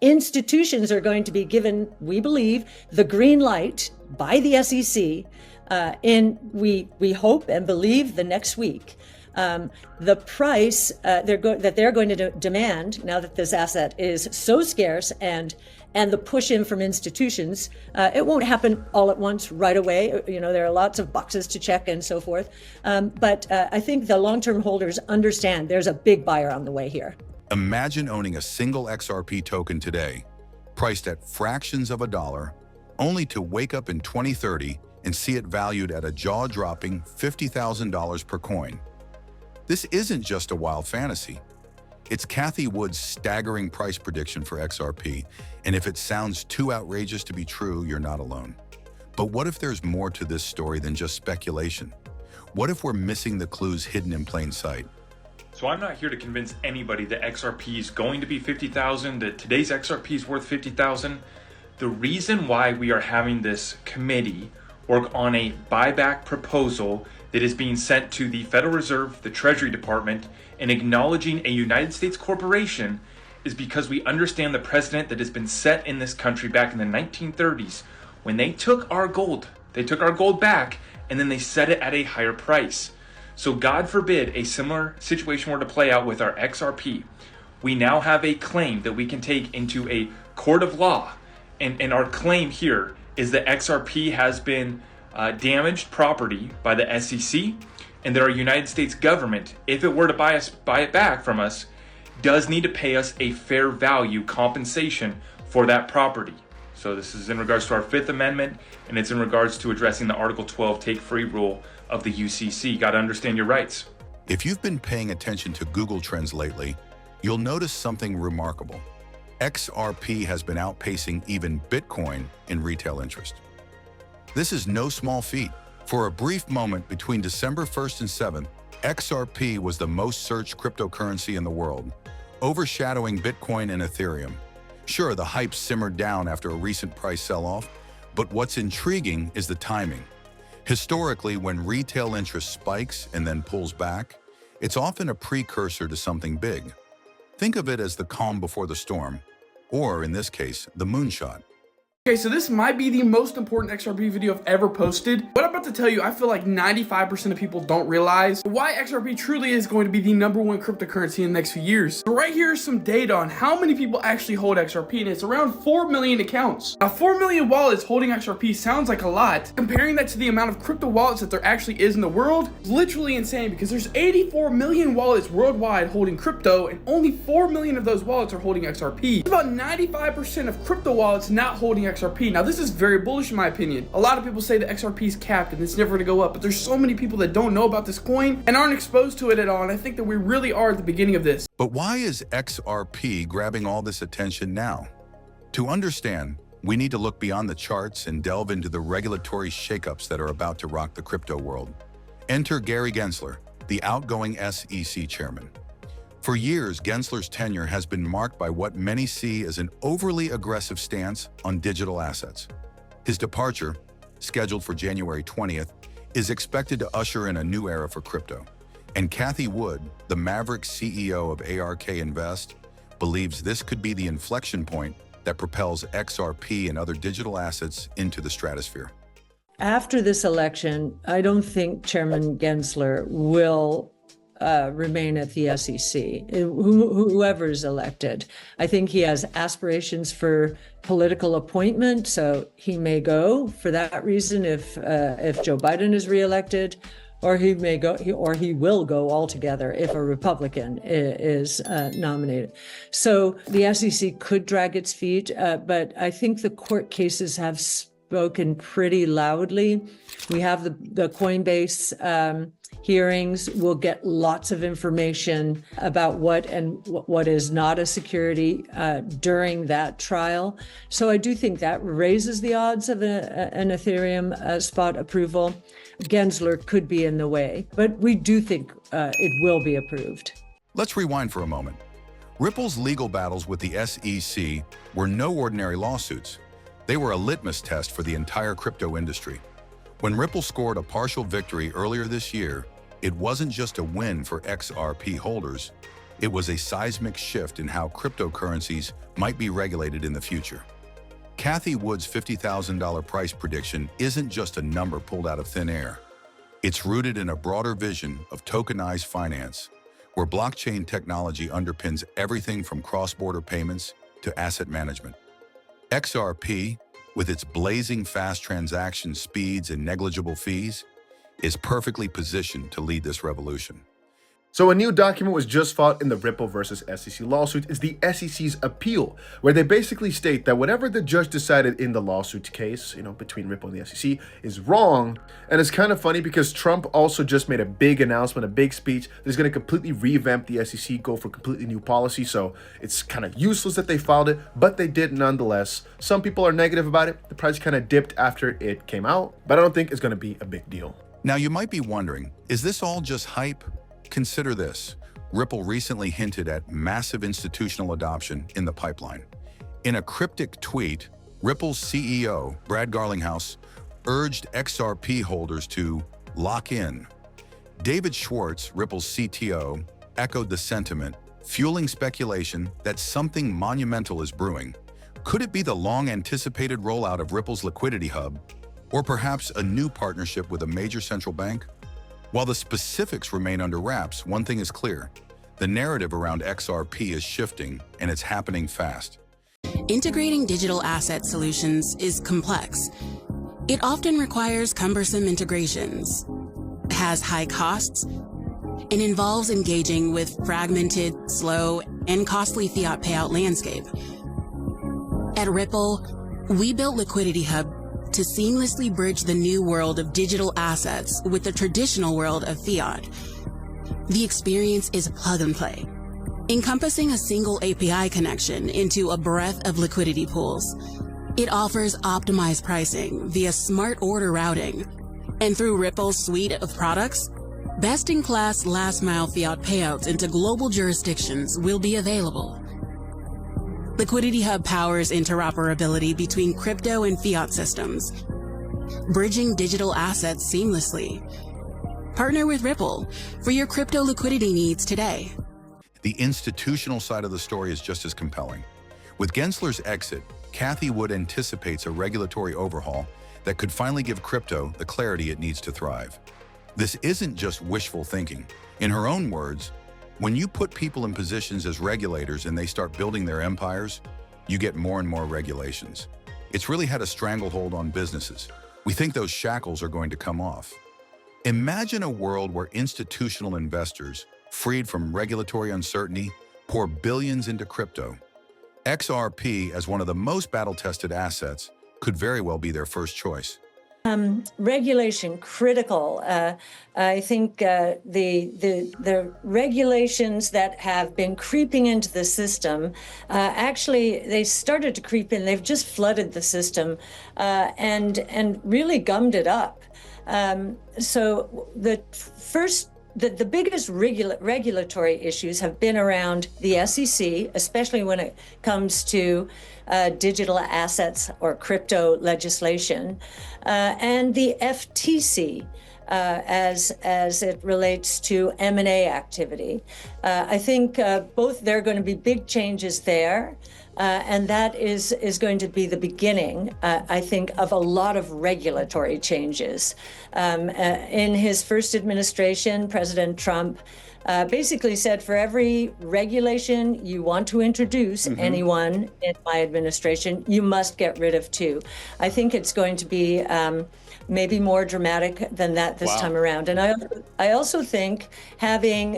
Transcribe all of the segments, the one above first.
institutions are going to be given, we believe, the green light by the SEC we hope and believe the next week. The price that they're going to demand, now that this asset is so scarce, and the push in from institutions, it won't happen all at once right away. There are lots of boxes to check and so forth. But I think the long-term holders understand there's a big buyer on the way here. Imagine owning a single XRP token today, priced at fractions of a dollar, only to wake up in 2030 and see it valued at a jaw-dropping $50,000 per coin. This isn't just a wild fantasy. It's Cathie Wood's staggering price prediction for XRP, and if it sounds too outrageous to be true, you're not alone. But what if there's more to this story than just speculation? What if we're missing the clues hidden in plain sight? So I'm not here to convince anybody that XRP is going to be 50,000, that today's XRP is worth 50,000. The reason why we are having this committee work on a buyback proposal that is being sent to the Federal Reserve, the Treasury Department, and acknowledging a United States corporation is because we understand the precedent that has been set in this country back in the 1930s when they took our gold. They took our gold back and then they set it at a higher price. So God forbid a similar situation were to play out with our XRP. We now have a claim that we can take into a court of law. And our claim here is that XRP has been damaged property by the SEC, and that our United States government, if it were to buy it back from us, does need to pay us a fair value compensation for that property. So this is in regards to our Fifth Amendment, and it's in regards to addressing the Article 12 take-free rule of the UCC. Got to understand your rights. If you've been paying attention to Google Trends lately, you'll notice something remarkable. XRP has been outpacing even Bitcoin in retail interest. This is no small feat. For a brief moment between December 1st and 7th, XRP was the most searched cryptocurrency in the world, overshadowing Bitcoin and Ethereum. Sure, the hype simmered down after a recent price sell-off, but what's intriguing is the timing. Historically, when retail interest spikes and then pulls back, it's often a precursor to something big. Think of it as the calm before the storm, or in this case, the moonshot. Okay, so this might be the most important XRP video I've ever posted. What I'm about to tell you, I feel like 95% of people don't realize why XRP truly is going to be the #1 cryptocurrency in the next few years. So right here is some data on how many people actually hold XRP, and it's around 4 million accounts. Now, 4 million wallets holding XRP sounds like a lot. Comparing that to the amount of crypto wallets that there actually is in the world is literally insane, because there's 84 million wallets worldwide holding crypto, and only 4 million of those wallets are holding XRP. It's about 95% of crypto wallets not holding XRP. Now, this is very bullish in my opinion. A lot of people say that XRP is capped and it's never going to go up, but there's so many people that don't know about this coin and aren't exposed to it at all, and I think that we really are at the beginning of this. But why is XRP grabbing all this attention now? To understand, we need to look beyond the charts and delve into the regulatory shakeups that are about to rock the crypto world. Enter Gary Gensler, the outgoing SEC chairman. For years, Gensler's tenure has been marked by what many see as an overly aggressive stance on digital assets. His departure, scheduled for January 20th, is expected to usher in a new era for crypto. And Cathie Wood, the maverick CEO of ARK Invest, believes this could be the inflection point that propels XRP and other digital assets into the stratosphere. After this election, I don't think Chairman Gensler will remain at the SEC, whoever is elected. I think he has aspirations for political appointment, so he may go for that reason if Joe Biden is reelected, or he may go, or he will go altogether if a Republican is nominated. So the SEC could drag its feet, but I think the court cases have spoken pretty loudly. We have the Coinbase hearings. We'll get lots of information about what is not a security during that trial. So I do think that raises the odds of an Ethereum spot approval. Gensler could be in the way, but we do think it will be approved. Let's rewind for a moment. Ripple's legal battles with the SEC were no ordinary lawsuits. They were a litmus test for the entire crypto industry. When Ripple scored a partial victory earlier this year, it wasn't just a win for XRP holders, It was a seismic shift in how cryptocurrencies might be regulated in the future. Cathie Wood's $50,000 price prediction isn't just a number pulled out of thin air. It's rooted in a broader vision of tokenized finance, where blockchain technology underpins everything from cross-border payments to asset management. XRP, with its blazing fast transaction speeds and negligible fees, is perfectly positioned to lead this revolution. So a new document was just filed in the Ripple versus SEC lawsuit. It's the SEC's appeal, where they basically state that whatever the judge decided in the lawsuit case, between Ripple and the SEC, is wrong. And it's kind of funny because Trump also just made a big announcement, a big speech that is going to completely revamp the SEC, go for completely new policy. So it's kind of useless that they filed it, but they did nonetheless. Some people are negative about it. The price kind of dipped after it came out, but I don't think it's going to be a big deal. Now you might be wondering, is this all just hype? Consider this. Ripple recently hinted at massive institutional adoption in the pipeline. In a cryptic tweet, Ripple's CEO, Brad Garlinghouse, urged XRP holders to lock in. David Schwartz, Ripple's CTO, echoed the sentiment, fueling speculation that something monumental is brewing. Could it be the long-anticipated rollout of Ripple's liquidity hub, or perhaps a new partnership with a major central bank? While the specifics remain under wraps, one thing is clear. The narrative around XRP is shifting, and it's happening fast. Integrating digital asset solutions is complex. It often requires cumbersome integrations, has high costs, and involves engaging with fragmented, slow, and costly fiat payout landscape. At Ripple, we built Liquidity Hub to seamlessly bridge the new world of digital assets with the traditional world of fiat. The experience is plug and play, encompassing a single API connection into a breadth of liquidity pools. It offers optimized pricing via smart order routing, and through Ripple's suite of products, best-in-class last-mile fiat payouts into global jurisdictions will be available. Liquidity Hub powers interoperability between crypto and fiat systems, bridging digital assets seamlessly. Partner with Ripple for your crypto liquidity needs today. The institutional side of the story is just as compelling. With Gensler's exit, Cathie Wood anticipates a regulatory overhaul that could finally give crypto the clarity it needs to thrive. This isn't just wishful thinking. In her own words, when you put people in positions as regulators and they start building their empires, you get more and more regulations. It's really had a stranglehold on businesses. We think those shackles are going to come off. Imagine a world where institutional investors, freed from regulatory uncertainty, pour billions into crypto. XRP, as one of the most battle-tested assets, could very well be their first choice. Regulation critical. I think the regulations that have been creeping into the system, actually they started to creep in. They've just flooded the system and really gummed it up. So the biggest regulatory issues have been around the SEC, especially when it comes to digital assets or crypto legislation, and the FTC as it relates to M&A activity. I think both there are going to be big changes there. And that is going to be the beginning, I think, of a lot of regulatory changes. In his first administration, President Trump basically said, for every regulation you want to introduce anyone in my administration, you must get rid of two. I think it's going to be maybe more dramatic than that this time around. And I also think having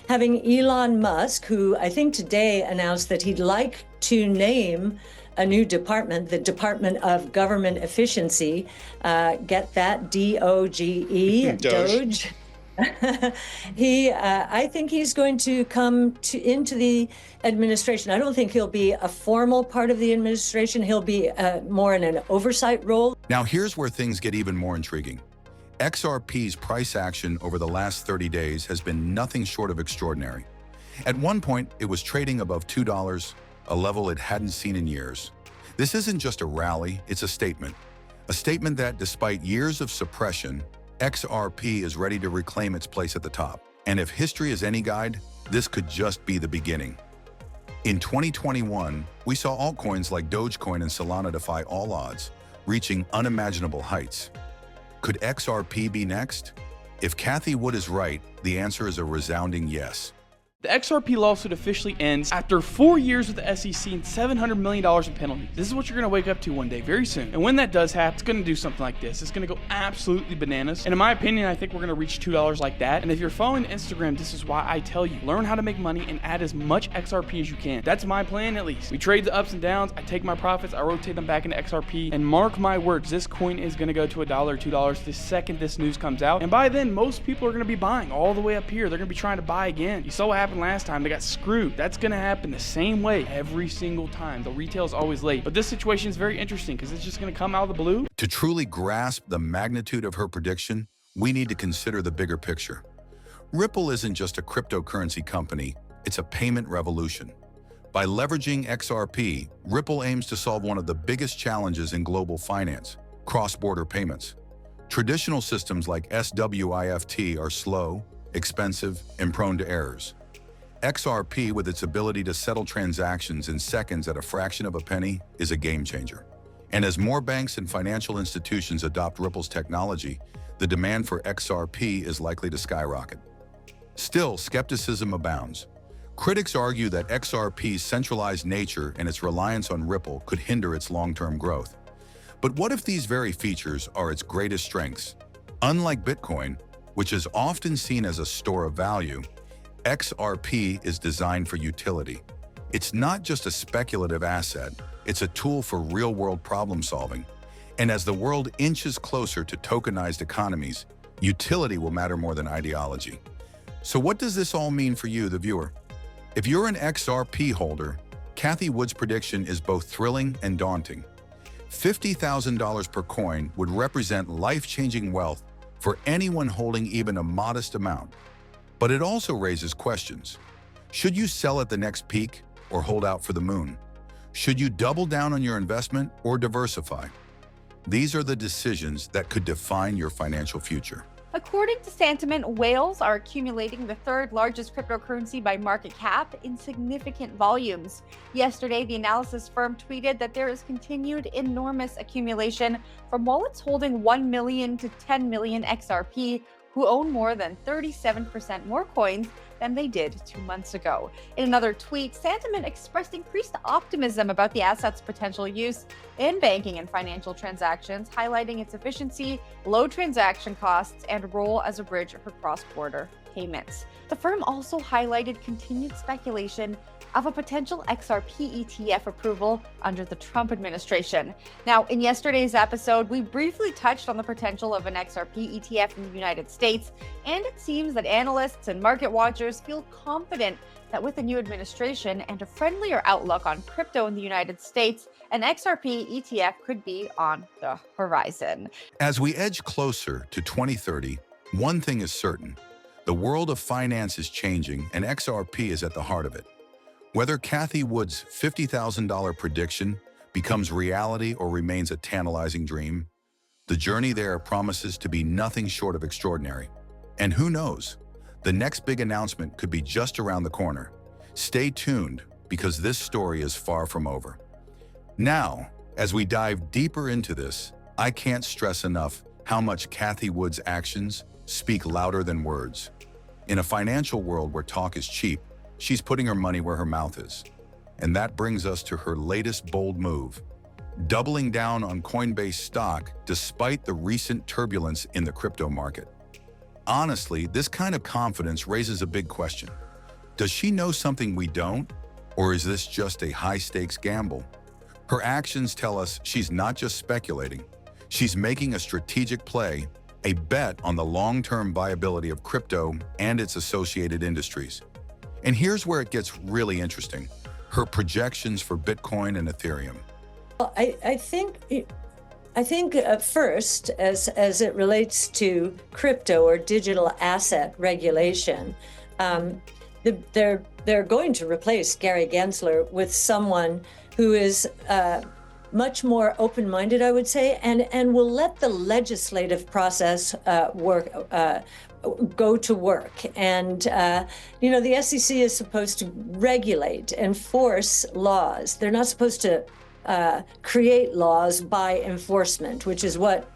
Elon Musk, who I think today announced that he'd like to name a new department, the Department of Government Efficiency, get that, D-O-G-E, Doge. I think he's going to come into the administration. I don't think he'll be a formal part of the administration. He'll be more in an oversight role. Now here's where things get even more intriguing. XRP's price action over the last 30 days has been nothing short of extraordinary. At one point, it was trading above $2, a level it hadn't seen in years. This isn't just a rally, it's a statement. A statement that, despite years of suppression, XRP is ready to reclaim its place at the top. And if history is any guide, this could just be the beginning. In 2021, we saw altcoins like Dogecoin and Solana defy all odds, reaching unimaginable heights. Could XRP be next? If Cathie Wood is right, the answer is a resounding yes. The XRP lawsuit officially ends after 4 years with the SEC and $700 million in penalties. This is what you're going to wake up to one day very soon. And when that does happen, it's going to do something like this. It's going to go absolutely bananas. And in my opinion, I think we're going to reach $2 like that. And if you're following Instagram, this is why I tell you, learn how to make money and add as much XRP as you can. That's my plan at least. We trade the ups and downs. I take my profits, I rotate them back into XRP. And mark my words, this coin is going to go to $1 or $2 the second this news comes out. And by then, most people are going to be buying all the way up here. They're going to be trying to buy again. You saw what happened last time. They got screwed. That's going to happen the same way every single time. The retail is always late. But this situation is very interesting because it's just going to come out of the blue. To truly grasp the magnitude of her prediction, we need to consider the bigger picture. Ripple isn't just a cryptocurrency company, it's a payment revolution. By leveraging XRP, Ripple aims to solve one of the biggest challenges in global finance, cross-border payments. Traditional systems like SWIFT are slow, expensive, and prone to errors. XRP, with its ability to settle transactions in seconds at a fraction of a penny, is a game changer. And as more banks and financial institutions adopt Ripple's technology, the demand for XRP is likely to skyrocket. Still, skepticism abounds. Critics argue that XRP's centralized nature and its reliance on Ripple could hinder its long-term growth. But what if these very features are its greatest strengths? Unlike Bitcoin, which is often seen as a store of value, XRP is designed for utility. It's not just a speculative asset, it's a tool for real-world problem solving. And as the world inches closer to tokenized economies, utility will matter more than ideology. So what does this all mean for you, the viewer? If you're an XRP holder, Cathie Wood's prediction is both thrilling and daunting. $50,000 per coin would represent life-changing wealth for anyone holding even a modest amount. But it also raises questions. Should you sell at the next peak or hold out for the moon? Should you double down on your investment or diversify? These are the decisions that could define your financial future. According to Sentiment, whales are accumulating the third largest cryptocurrency by market cap in significant volumes. Yesterday, the analysis firm tweeted that there is continued enormous accumulation from wallets holding 1 million to 10 million XRP, who own more than 37% more coins than they did 2 months ago. In another tweet, Sentiment expressed increased optimism about the asset's potential use in banking and financial transactions, highlighting its efficiency, low transaction costs, and role as a bridge for cross-border payments. The firm also highlighted continued speculation of a potential XRP ETF approval under the Trump administration. Now, in yesterday's episode, we briefly touched on the potential of an XRP ETF in the United States, and it seems that analysts and market watchers feel confident that with the new administration and a friendlier outlook on crypto in the United States, an XRP ETF could be on the horizon. As we edge closer to 2030, one thing is certain. The world of finance is changing, and XRP is at the heart of it. Whether Cathie Wood's $50,000 prediction becomes reality or remains a tantalizing dream, the journey there promises to be nothing short of extraordinary. And who knows, the next big announcement could be just around the corner. Stay tuned, because this story is far from over. Now, as we dive deeper into this, I can't stress enough how much Cathie Wood's actions speak louder than words. In a financial world where talk is cheap, she's putting her money where her mouth is. And that brings us to her latest bold move, doubling down on Coinbase stock despite the recent turbulence in the crypto market. Honestly, this kind of confidence raises a big question. Does she know something we don't? Or is this just a high-stakes gamble? Her actions tell us she's not just speculating. She's making a strategic play, a bet on the long-term viability of crypto and its associated industries. And here's where it gets really interesting. Her projections for Bitcoin and Ethereum. Well, I think first, as it relates to crypto or digital asset regulation, they're going to replace Gary Gensler with someone who is much more open-minded, I would say, and will let the legislative process go to work. And, the SEC is supposed to regulate, enforce laws. They're not supposed to create laws by enforcement, which is what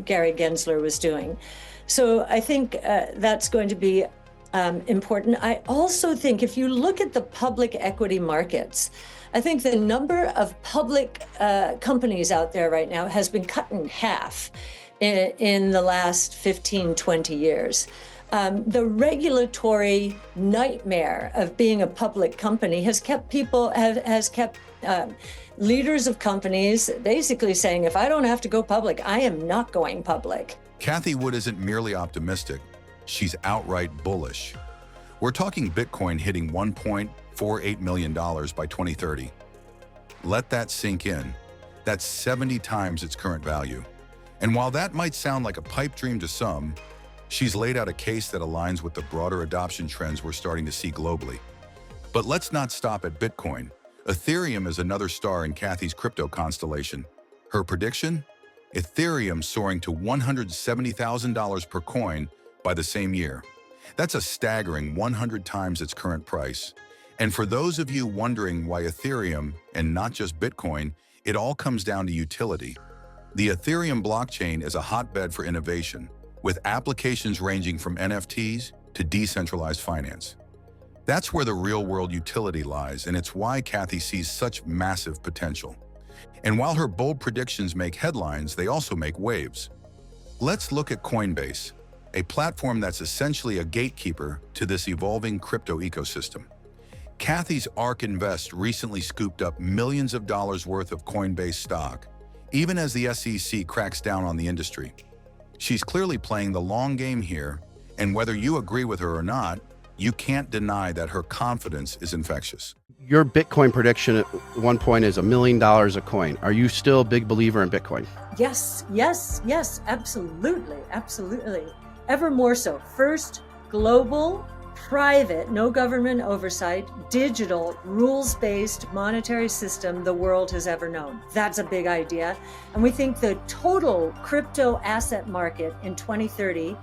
Gary Gensler was doing. So I think that's going to be important. I also think if you look at the public equity markets, I think the number of public companies out there right now has been cut in half in the last 15, 20 years. The regulatory nightmare of being a public company has kept leaders of companies basically saying, if I don't have to go public, I am not going public. Cathie Wood isn't merely optimistic, she's outright bullish. We're talking Bitcoin hitting $1.48 million by 2030. Let that sink in. That's 70 times its current value. And while that might sound like a pipe dream to some, she's laid out a case that aligns with the broader adoption trends we're starting to see globally. But let's not stop at Bitcoin. Ethereum is another star in Cathie's crypto constellation. Her prediction? Ethereum soaring to $170,000 per coin by the same year. That's a staggering 100 times its current price. And for those of you wondering why Ethereum, and not just Bitcoin, it all comes down to utility. The Ethereum blockchain is a hotbed for innovation, with applications ranging from NFTs to decentralized finance. That's where the real-world utility lies, and it's why Cathie sees such massive potential. And while her bold predictions make headlines, they also make waves. Let's look at Coinbase, a platform that's essentially a gatekeeper to this evolving crypto ecosystem. Cathie's ARK Invest recently scooped up millions of dollars worth of Coinbase stock, even as the SEC cracks down on the industry. She's clearly playing the long game here, and whether you agree with her or not, you can't deny that her confidence is infectious. Your Bitcoin prediction at one point is $1 million a coin. Are you still a big believer in Bitcoin? Yes, absolutely, absolutely. Ever more so. First, global, private, no government oversight, digital, rules-based monetary system the world has ever known. That's a big idea. And we think the total crypto asset market in 2030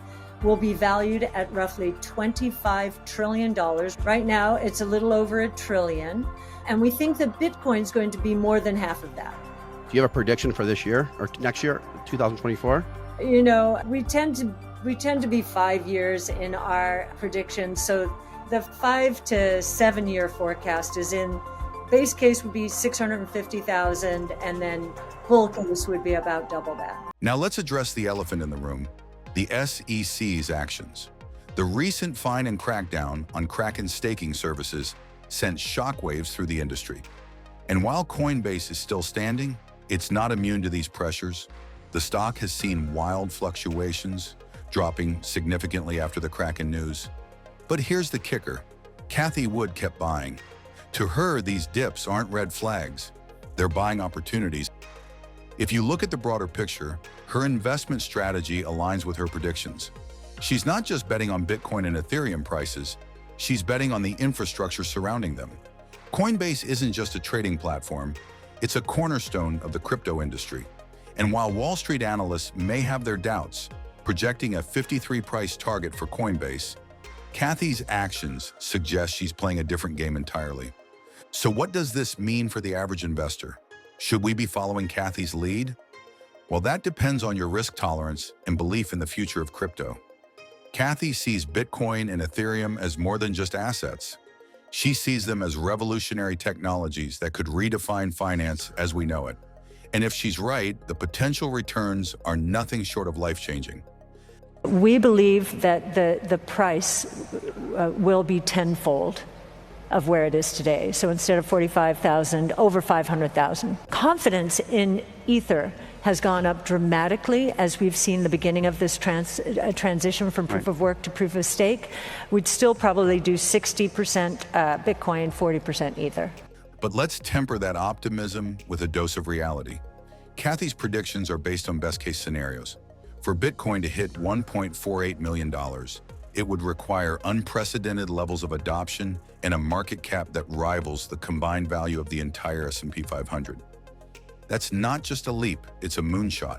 will be valued at roughly $25 trillion. Right now, it's a little over $1 trillion. And we think that Bitcoin is going to be more than half of that. Do you have a prediction for this year or next year, 2024? We tend to be 5 years in our predictions. So the 5 to 7 year forecast is in base case would be 650,000, and then bull case would be about double that. Now let's address the elephant in the room, the SEC's actions. The recent fine and crackdown on Kraken staking services sent shockwaves through the industry. And while Coinbase is still standing, it's not immune to these pressures. The stock has seen wild fluctuations, dropping significantly after the Kraken news. But here's the kicker. Cathie Wood kept buying. To her, these dips aren't red flags. They're buying opportunities. If you look at the broader picture, her investment strategy aligns with her predictions. She's not just betting on Bitcoin and Ethereum prices, she's betting on the infrastructure surrounding them. Coinbase isn't just a trading platform, it's a cornerstone of the crypto industry. And while Wall Street analysts may have their doubts, projecting a 53 price target for Coinbase, Cathie's actions suggest she's playing a different game entirely. So what does this mean for the average investor? Should we be following Cathie's lead? Well, that depends on your risk tolerance and belief in the future of crypto. Cathie sees Bitcoin and Ethereum as more than just assets. She sees them as revolutionary technologies that could redefine finance as we know it. And if she's right, the potential returns are nothing short of life-changing. We believe that the price will be tenfold of where it is today. So instead of 45,000, over 500,000. Confidence in Ether has gone up dramatically as we've seen the beginning of this transition from proof of work to proof of stake. We'd still probably do 60% Bitcoin, 40% Ether. But let's temper that optimism with a dose of reality. Cathie's predictions are based on best-case scenarios. For Bitcoin to hit $1.48 million, it would require unprecedented levels of adoption and a market cap that rivals the combined value of the entire S&P 500. That's not just a leap, it's a moonshot.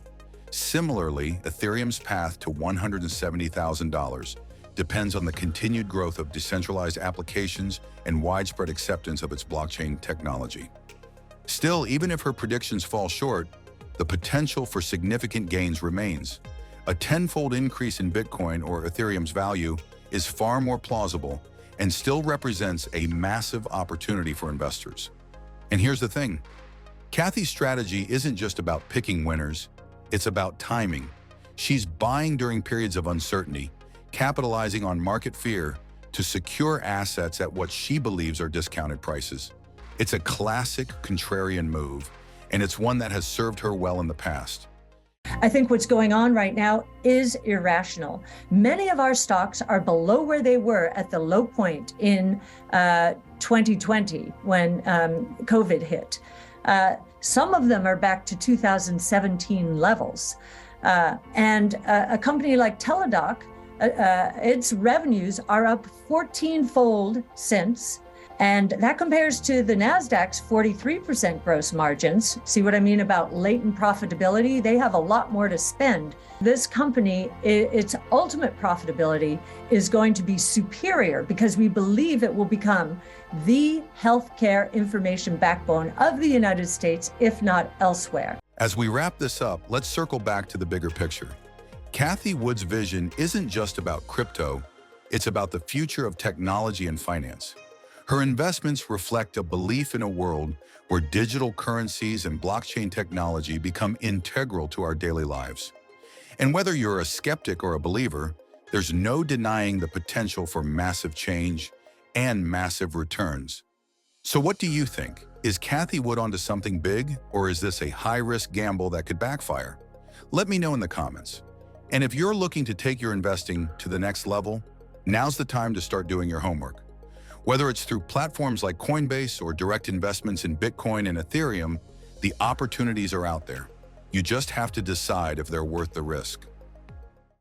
Similarly, Ethereum's path to $170,000 depends on the continued growth of decentralized applications and widespread acceptance of its blockchain technology. Still, even if her predictions fall short, the potential for significant gains remains. A tenfold increase in Bitcoin or Ethereum's value is far more plausible and still represents a massive opportunity for investors. And here's the thing, Cathie's strategy isn't just about picking winners, it's about timing. She's buying during periods of uncertainty, capitalizing on market fear to secure assets at what she believes are discounted prices. It's a classic contrarian move, and it's one that has served her well in the past. I think what's going on right now is irrational. Many of our stocks are below where they were at the low point in 2020 when COVID hit. Some of them are back to 2017 levels. And a company like Teladoc, its revenues are up 14-fold since. And that compares to the NASDAQ's 43% gross margins. See what I mean about latent profitability? They have a lot more to spend. This company, its ultimate profitability is going to be superior because we believe it will become the healthcare information backbone of the United States, if not elsewhere. As we wrap this up, let's circle back to the bigger picture. Cathie Wood's vision isn't just about crypto, it's about the future of technology and finance. Her investments reflect a belief in a world where digital currencies and blockchain technology become integral to our daily lives. And whether you're a skeptic or a believer, there's no denying the potential for massive change and massive returns. So what do you think? Is Cathie Wood onto something big, or is this a high-risk gamble that could backfire? Let me know in the comments. And if you're looking to take your investing to the next level, now's the time to start doing your homework. Whether it's through platforms like Coinbase or direct investments in Bitcoin and Ethereum, the opportunities are out there. You just have to decide if they're worth the risk.